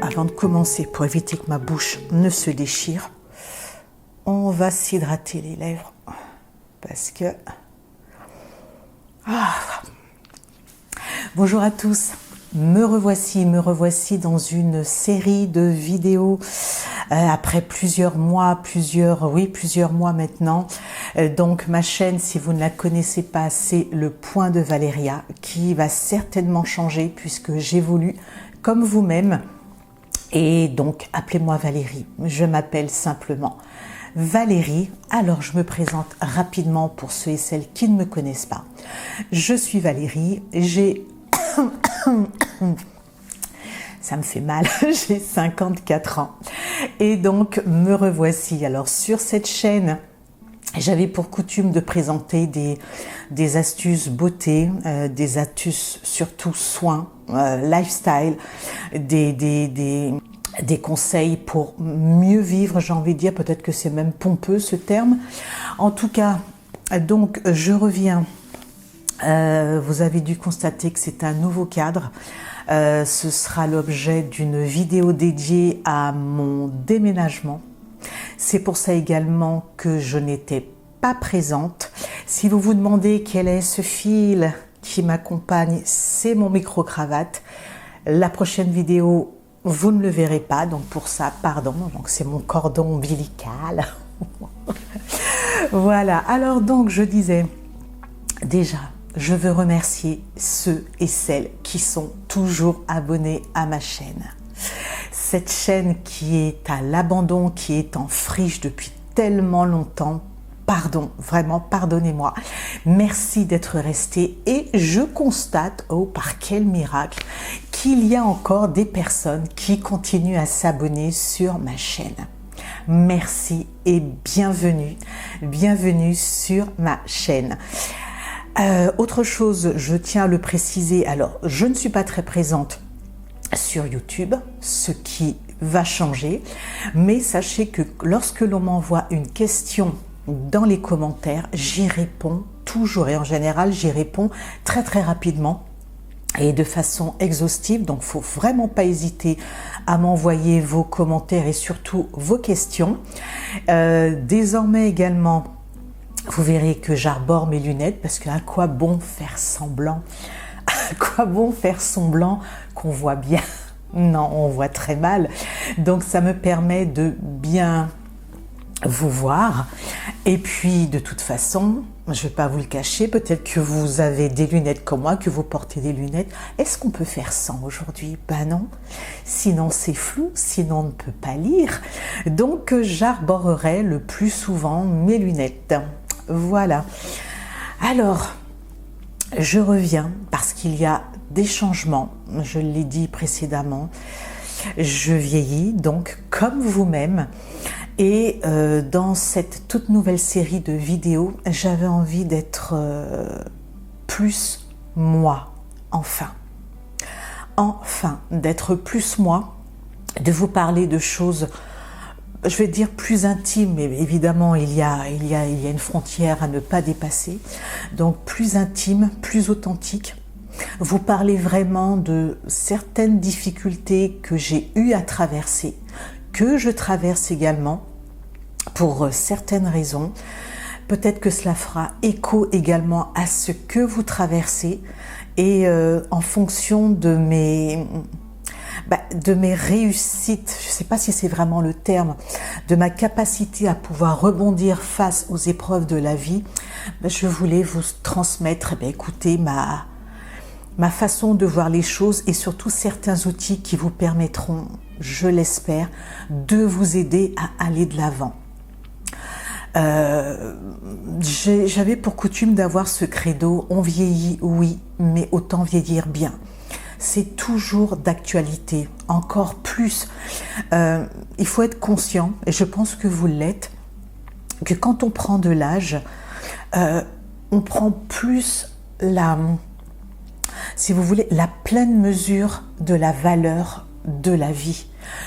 avant de commencer, pour éviter que ma bouche ne se déchire, on va s'hydrater les lèvres parce que... Bonjour à tous, me revoici dans une série de vidéos après plusieurs mois maintenant. Donc ma chaîne, si vous ne la connaissez pas, c'est le Point de Valéria qui va certainement changer puisque j'évolue comme vous-même. Et donc appelez-moi Valérie, je m'appelle simplement Valérie. Alors je me présente rapidement pour ceux et celles qui ne me connaissent pas. Je suis Valérie, j'ai... Ça me fait mal, j'ai 54 ans. Et donc me revoici. Alors sur cette chaîne, j'avais pour coutume de présenter des astuces beauté, des astuces surtout soins, lifestyle, des conseils pour mieux vivre, j'ai envie de dire, peut-être que c'est même pompeux ce terme. En tout cas, donc je reviens. Vous avez dû constater que c'est un nouveau cadre. Ce sera l'objet d'une vidéo dédiée à mon déménagement. C'est pour ça également que je n'étais pas présente. Si vous vous demandez quel est ce fil qui m'accompagne, c'est mon micro-cravate. La prochaine vidéo, vous ne le verrez pas, donc pour ça, pardon. Donc c'est mon cordon ombilical. Voilà, alors donc je disais, déjà, je veux remercier ceux et celles qui sont toujours abonnés à ma chaîne. Cette chaîne qui est à l'abandon, qui est en friche depuis tellement longtemps, pardon, vraiment pardonnez-moi. Merci d'être resté et je constate, oh par quel miracle, qu'il y a encore des personnes qui continuent à s'abonner sur ma chaîne. Merci et bienvenue sur ma chaîne. Autre chose, je tiens à le préciser, alors je ne suis pas très présente sur YouTube, ce qui va changer, mais sachez que lorsque l'on m'envoie une question dans les commentaires, j'y réponds toujours et en général j'y réponds très rapidement et de façon exhaustive, donc faut vraiment pas hésiter à m'envoyer vos commentaires et surtout vos questions. Désormais également, vous verrez que j'arbore mes lunettes parce que à quoi bon faire semblant? À quoi bon faire semblant qu'on voit bien? Non, on voit très mal. Donc ça me permet de bien vous voir. Et puis de toute façon, je ne vais pas vous le cacher, peut-être que vous avez des lunettes comme moi, que vous portez des lunettes. Est-ce qu'on peut faire sans aujourd'hui? Ben non. Sinon c'est flou, sinon on ne peut pas lire. Donc j'arborerai le plus souvent mes lunettes. Voilà. Alors, je reviens parce qu'il y a des changements. Je l'ai dit précédemment. Je vieillis, donc comme vous-même. Et dans cette toute nouvelle série de vidéos, j'avais envie d'être plus moi, enfin. Enfin, d'être plus moi, de vous parler de choses, je vais dire plus intimes, mais évidemment il y a une frontière à ne pas dépasser. Donc plus intime, plus authentique. Vous parlez vraiment de certaines difficultés que j'ai eu à traverser, que je traverse également pour certaines raisons. Peut-être que cela fera écho également à ce que vous traversez et en fonction de mes réussites, je ne sais pas si c'est vraiment le terme, de ma capacité à pouvoir rebondir face aux épreuves de la vie, je voulais vous transmettre, écoutez, ma façon de voir les choses et surtout certains outils qui vous permettront, je l'espère, de vous aider à aller de l'avant. J'avais pour coutume d'avoir ce credo, on vieillit, oui, mais autant vieillir bien. C'est toujours d'actualité, encore plus. Il faut être conscient, et je pense que vous l'êtes, que quand on prend de l'âge, on prend plus si vous voulez, la pleine mesure de la valeur de la vie.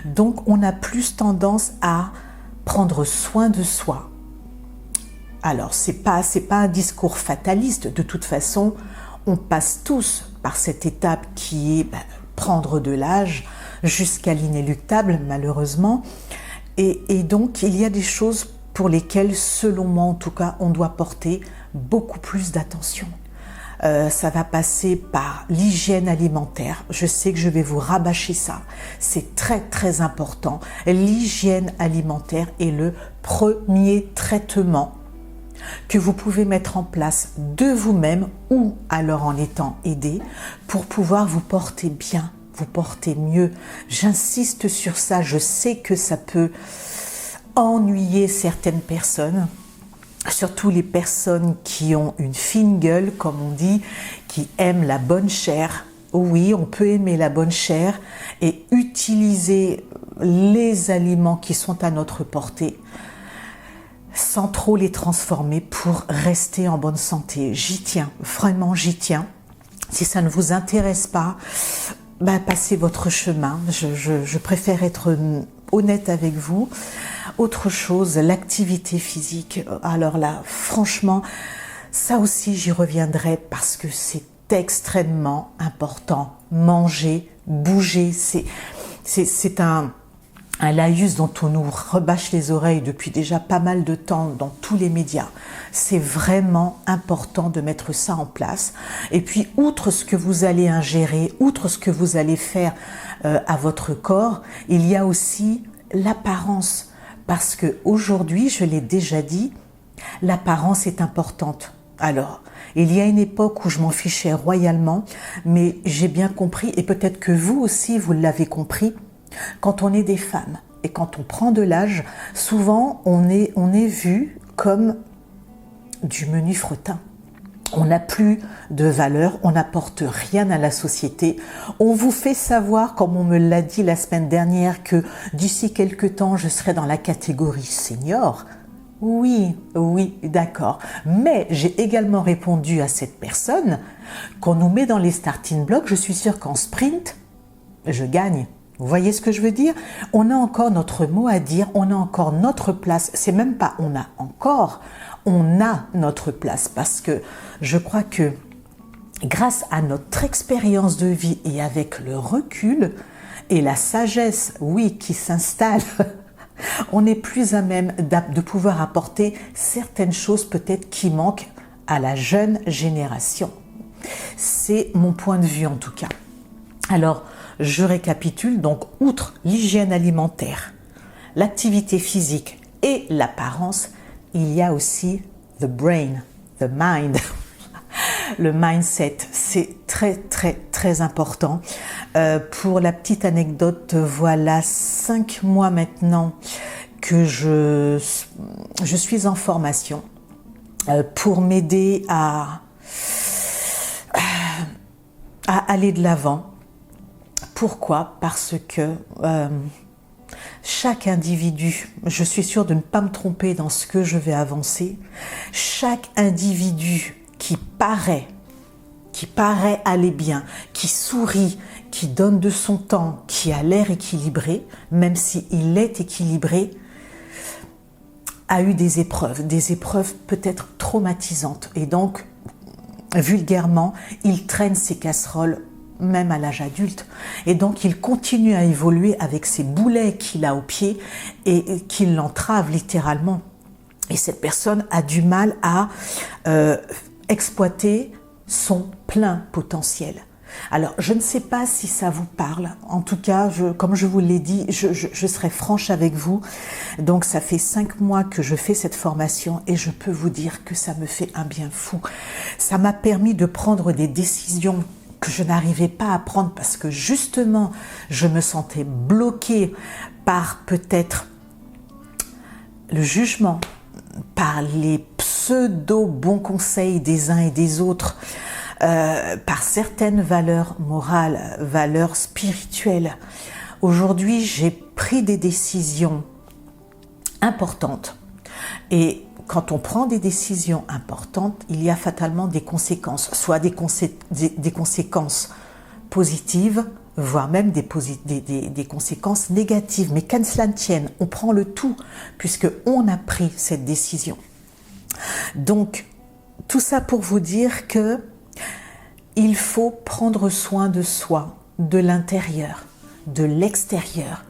Donc, on a plus tendance à prendre soin de soi. Alors, c'est pas un discours fataliste. De toute façon, on passe tous par cette étape qui est prendre de l'âge, jusqu'à l'inéluctable malheureusement. Et donc il y a des choses pour lesquelles, selon moi en tout cas, on doit porter beaucoup plus d'attention. Ça va passer par l'hygiène alimentaire. Je sais que je vais vous rabâcher ça. C'est très très important. L'hygiène alimentaire est le premier traitement que vous pouvez mettre en place de vous-même ou alors en étant aidé pour pouvoir vous porter bien, vous porter mieux. J'insiste sur ça. Je sais que ça peut ennuyer certaines personnes. Surtout les personnes qui ont une fine gueule, comme on dit, qui aiment la bonne chair. Oui, on peut aimer la bonne chair et utiliser les aliments qui sont à notre portée sans trop les transformer pour rester en bonne santé. J'y tiens, vraiment j'y tiens. Si ça ne vous intéresse pas, passez votre chemin. Je préfère être honnête avec vous. Autre chose, l'activité physique. Alors là, franchement, ça aussi j'y reviendrai parce que c'est extrêmement important. Manger, bouger, c'est un laïus dont on nous rebâche les oreilles depuis déjà pas mal de temps dans tous les médias. C'est vraiment important de mettre ça en place. Et puis, outre ce que vous allez ingérer, outre ce que vous allez faire à votre corps, il y a aussi l'apparence. Parce qu'aujourd'hui, je l'ai déjà dit, l'apparence est importante. Alors, il y a une époque où je m'en fichais royalement, mais j'ai bien compris, et peut-être que vous aussi, vous l'avez compris, quand on est des femmes et quand on prend de l'âge, souvent on est vu comme du menu fretin. On n'a plus de valeur, on n'apporte rien à la société. On vous fait savoir, comme on me l'a dit la semaine dernière, que d'ici quelques temps, je serai dans la catégorie senior. Oui, d'accord. Mais j'ai également répondu à cette personne qu'on nous met dans les starting blocks. Je suis sûre qu'en sprint, je gagne. Vous voyez ce que je veux dire? On a encore notre mot à dire, on a encore notre place. C'est même pas on a notre place parce que je crois que grâce à notre expérience de vie et avec le recul et la sagesse, oui, qui s'installe, on est plus à même de pouvoir apporter certaines choses peut-être qui manquent à la jeune génération. C'est mon point de vue en tout cas. Alors, je récapitule, donc outre l'hygiène alimentaire, l'activité physique et l'apparence, il y a aussi the brain, the mind, le mindset. C'est très très très important. Pour la petite anecdote, voilà 5 mois maintenant que je suis en formation pour m'aider à aller de l'avant. Pourquoi? Parce que chaque individu, je suis sûre de ne pas me tromper dans ce que je vais avancer, chaque individu qui paraît aller bien, qui sourit, qui donne de son temps, qui a l'air équilibré, même s'il est équilibré, a eu des épreuves peut-être traumatisantes. Et donc, vulgairement, il traîne ses casseroles même à l'âge adulte. Et donc, il continue à évoluer avec ces boulets qu'il a au pied et qui l'entravent littéralement. Et cette personne a du mal à exploiter son plein potentiel. Alors, je ne sais pas si ça vous parle. En tout cas, comme je vous l'ai dit, je serai franche avec vous. Donc, ça fait 5 mois que je fais cette formation et je peux vous dire que ça me fait un bien fou. Ça m'a permis de prendre des décisions que je n'arrivais pas à prendre parce que justement, je me sentais bloquée par peut-être le jugement, par les pseudo-bons conseils des uns et des autres, par certaines valeurs morales, valeurs spirituelles. Aujourd'hui, j'ai pris des décisions importantes. Et quand on prend des décisions importantes, il y a fatalement des conséquences, soit des conséquences positives, voire même des conséquences négatives. Mais qu'à cela ne tienne, on prend le tout, puisqu'on a pris cette décision. Donc, tout ça pour vous dire que il faut prendre soin de soi, de l'intérieur. de l'extérieur,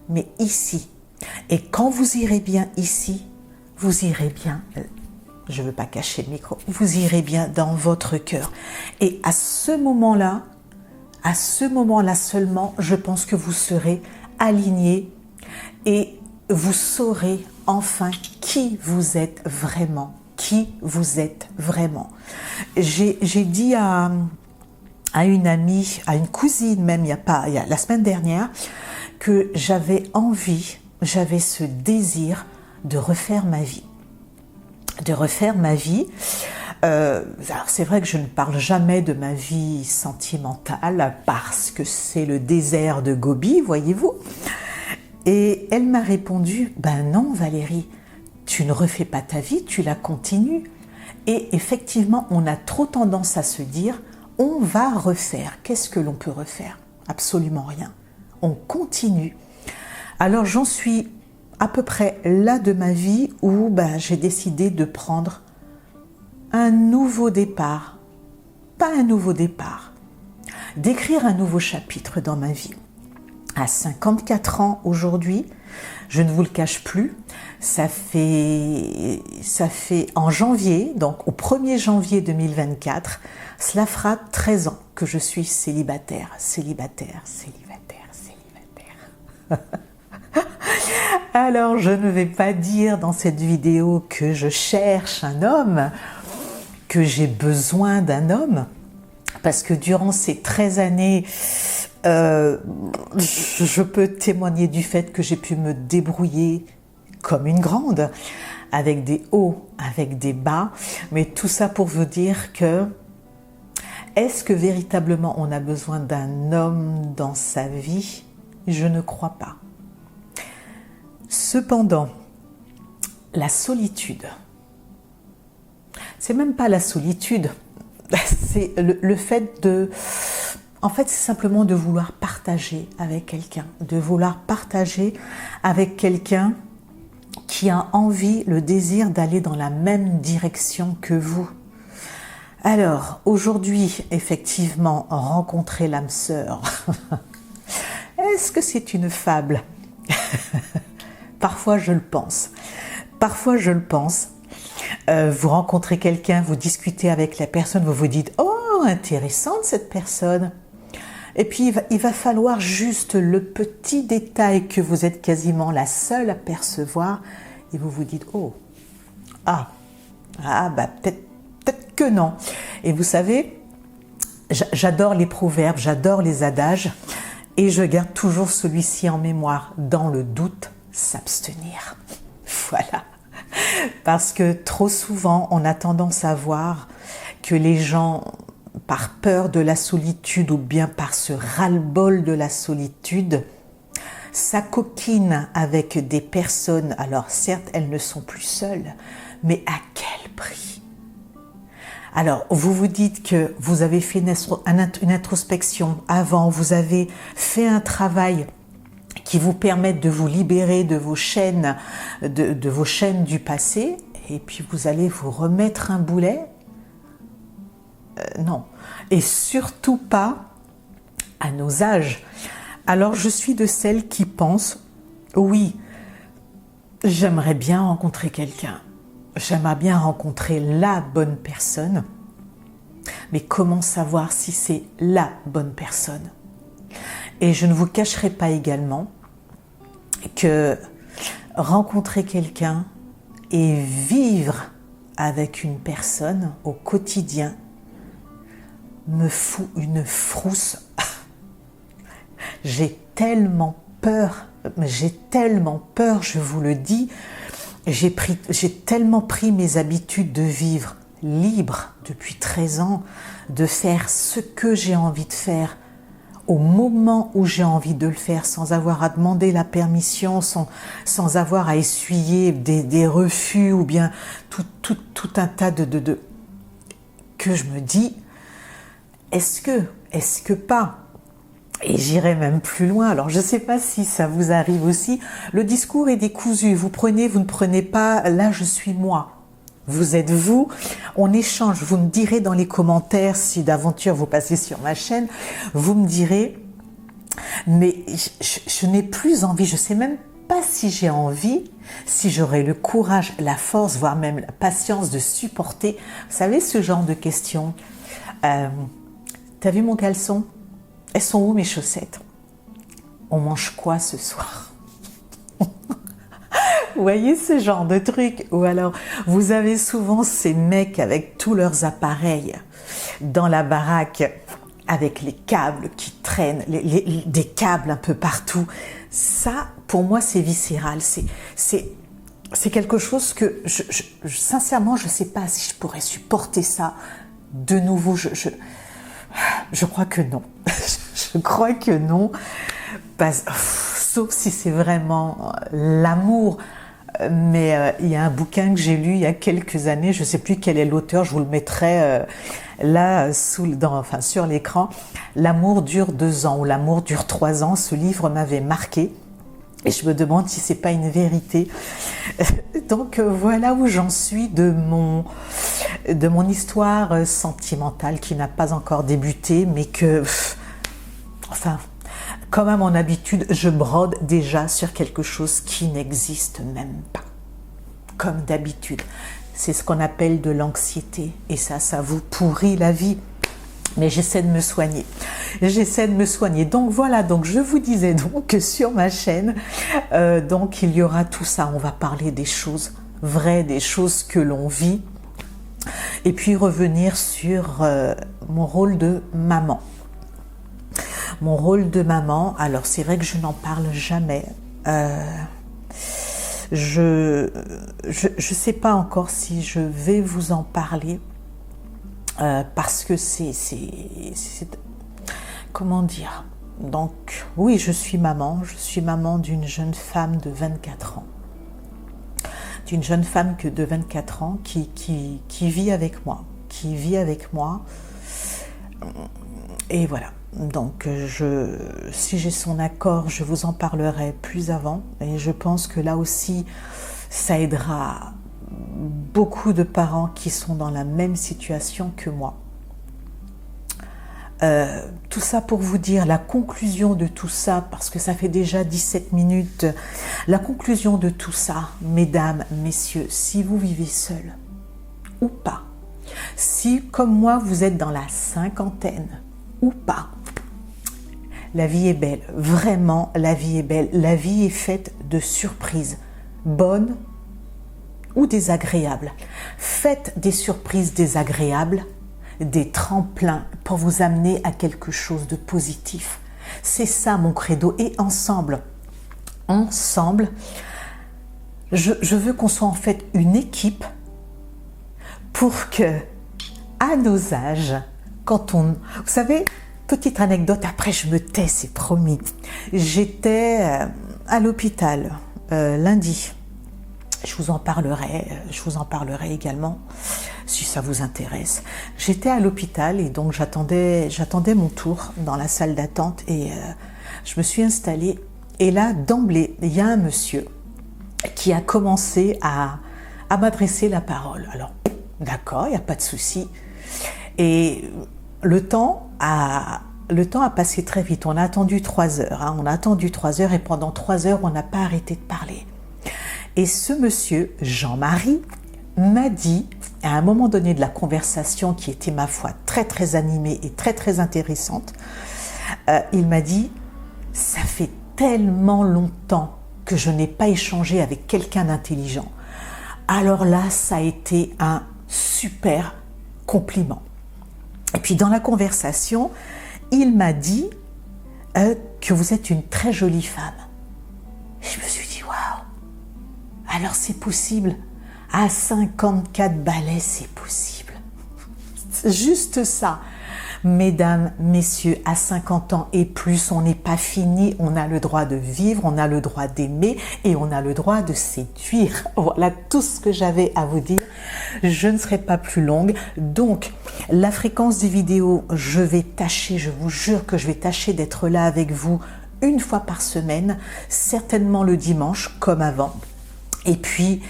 mais ici. Et quand vous irez bien ici, vous irez bien, je ne veux pas cacher le micro, vous irez bien dans votre cœur. Et à ce moment-là seulement, je pense que vous serez aligné et vous saurez enfin qui vous êtes vraiment. Qui vous êtes vraiment. J'ai dit à une amie, à une cousine même, la semaine dernière, que j'avais ce désir de refaire ma vie. Alors c'est vrai que je ne parle jamais de ma vie sentimentale parce que c'est le désert de Gobi, voyez-vous. Et elle m'a répondu, ben non Valérie, tu ne refais pas ta vie, tu la continues. Et effectivement, on a trop tendance à se dire, on va refaire. Qu'est-ce que l'on peut refaire? Absolument rien. On continue. Alors j'en suis à peu près là de ma vie où j'ai décidé de prendre un nouveau départ. Pas un nouveau départ. D'écrire un nouveau chapitre dans ma vie. À 54 ans aujourd'hui, je ne vous le cache plus, ça fait en janvier, donc au 1er janvier 2024, cela fera 13 ans que je suis célibataire. Alors je ne vais pas dire dans cette vidéo que je cherche un homme, que j'ai besoin d'un homme, parce que durant ces 13 années, je peux témoigner du fait que j'ai pu me débrouiller comme une grande, avec des hauts, avec des bas, mais tout ça pour vous dire que est-ce que véritablement on a besoin d'un homme dans sa vie? Je ne crois pas. Cependant, la solitude, c'est même pas la solitude, c'est le fait de... En fait, c'est simplement de vouloir partager avec quelqu'un, qui a envie, le désir d'aller dans la même direction que vous. Alors, aujourd'hui, effectivement, rencontrer l'âme sœur, est-ce que c'est une fable? Parfois, je le pense. Vous rencontrez quelqu'un, vous discutez avec la personne, vous vous dites « Oh, intéressante cette personne !» Et puis, il va falloir juste le petit détail que vous êtes quasiment la seule à percevoir et vous vous dites « Oh, peut-être que non ». Et vous savez, j'adore les proverbes, j'adore les adages et je garde toujours celui-ci en mémoire. Dans le doute, s'abstenir. Voilà. Parce que trop souvent, on a tendance à voir que les gens... par peur de la solitude ou bien par ce ras-le-bol de la solitude, s'acoquinent avec des personnes. Alors certes, elles ne sont plus seules, mais à quel prix? Alors, vous vous dites que vous avez fait une introspection avant, vous avez fait un travail qui vous permet de vous libérer de vos chaînes, de vos chaînes du passé, et puis vous allez vous remettre un boulet. Non, et surtout pas à nos âges. Alors je suis de celles qui pensent, oui, j'aimerais bien rencontrer quelqu'un, j'aimerais bien rencontrer la bonne personne, mais comment savoir si c'est la bonne personne? Et je ne vous cacherai pas également que rencontrer quelqu'un et vivre avec une personne au quotidien me fout une frousse. J'ai tellement peur, je vous le dis. J'ai tellement pris mes habitudes de vivre libre depuis 13 ans, de faire ce que j'ai envie de faire au moment où j'ai envie de le faire, sans avoir à demander la permission, sans avoir à essuyer des refus ou bien tout un tas de que je me dis, est-ce que pas? Et j'irai même plus loin. Alors, je ne sais pas si ça vous arrive aussi. Le discours est décousu. Vous prenez, vous ne prenez pas. Là, je suis moi. Vous êtes vous. On échange. Vous me direz dans les commentaires, si d'aventure vous passez sur ma chaîne, vous me direz Mais je n'ai plus envie, je ne sais même pas si j'ai envie, si j'aurai le courage, la force, voire même la patience de supporter, vous savez, ce genre de questions. T'as vu mon caleçon? Elles sont où mes chaussettes? On mange quoi ce soir? Vous voyez ce genre de truc? Ou alors, vous avez souvent ces mecs avec tous leurs appareils dans la baraque, avec les câbles qui traînent, des câbles un peu partout. Ça, pour moi, c'est viscéral. C'est quelque chose que, sincèrement, je ne sais pas si je pourrais supporter ça de nouveau. Je crois que non. Je crois que non. Sauf si c'est vraiment l'amour. Mais il y a un bouquin que j'ai lu il y a quelques années, je ne sais plus quel est l'auteur, je vous le mettrai là sur l'écran. L'amour dure 2 ans ou l'amour dure 3 ans. Ce livre m'avait marqué et je me demande si c'est pas une vérité. Donc voilà où j'en suis de mon histoire sentimentale qui n'a pas encore débuté, mais que, comme à mon habitude, je brode déjà sur quelque chose qui n'existe même pas. Comme d'habitude. C'est ce qu'on appelle de l'anxiété. Et ça vous pourrit la vie. Mais j'essaie de me soigner. Donc voilà, donc je vous disais donc que sur ma chaîne, donc il y aura tout ça. On va parler des choses vraies, des choses que l'on vit. Et puis revenir sur mon rôle de maman. Mon rôle de maman, alors c'est vrai que je n'en parle jamais. Je sais pas encore si je vais vous en parler parce que c'est comment dire. Donc oui, je suis maman d'une jeune femme de 24 ans. D'une jeune femme de 24 ans qui vit avec moi, et voilà. Donc, si j'ai son accord, je vous en parlerai plus avant. Et je pense que là aussi, ça aidera beaucoup de parents qui sont dans la même situation que moi. Tout ça pour vous dire la conclusion de tout ça, parce que ça fait déjà 17 minutes. La conclusion de tout ça, mesdames, messieurs, si vous vivez seul ou pas, si comme moi vous êtes dans la cinquantaine ou pas, la vie est belle, vraiment la vie est belle. La vie est faite de surprises, bonnes ou désagréables. Faites des surprises désagréables, des tremplins pour vous amener à quelque chose de positif. C'est ça mon credo. Et ensemble, je veux qu'on soit en fait une équipe pour que, à nos âges, vous savez, petite anecdote, après je me tais, c'est promis. J'étais à l'hôpital lundi. Je vous en parlerai également si ça vous intéresse. J'étais à l'hôpital et donc j'attendais mon tour dans la salle d'attente et je me suis installée. Et là, d'emblée, il y a un monsieur qui a commencé à m'adresser la parole. Alors, d'accord, il n'y a pas de souci. Et le temps a passé très vite. On a attendu 3 heures. On a attendu 3 heures et pendant 3 heures, on n'a pas arrêté de parler. Et ce monsieur, Jean-Marie, m'a dit, à un moment donné de la conversation qui était, ma foi, très très animée et très très intéressante, il m'a dit « Ça fait tellement longtemps que je n'ai pas échangé avec quelqu'un d'intelligent. » Alors là, ça a été un super compliment. Et puis dans la conversation, il m'a dit que vous êtes une très jolie femme. Et je me suis dit, waouh, alors c'est possible. À 54 balais, c'est possible. C'est juste ça. Mesdames, messieurs, à 50 ans et plus, on n'est pas fini. On a le droit de vivre, on a le droit d'aimer et on a le droit de séduire. Voilà tout ce que j'avais à vous dire. Je ne serai pas plus longue. Donc, la fréquence des vidéos, je vous jure que je vais tâcher d'être là avec vous 1 fois par semaine, certainement le dimanche comme avant. Et puis,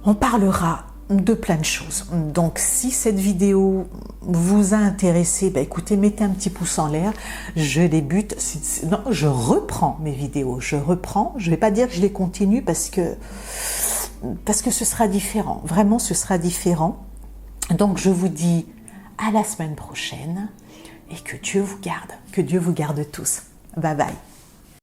on parlera de plein de choses. Donc si cette vidéo vous a intéressé, écoutez, mettez un petit pouce en l'air. Je débute, non, je reprends mes vidéos, je ne vais pas dire que je les continue parce que ce sera différent, vraiment ce sera différent. Donc je vous dis à la semaine prochaine et que Dieu vous garde tous. Bye bye.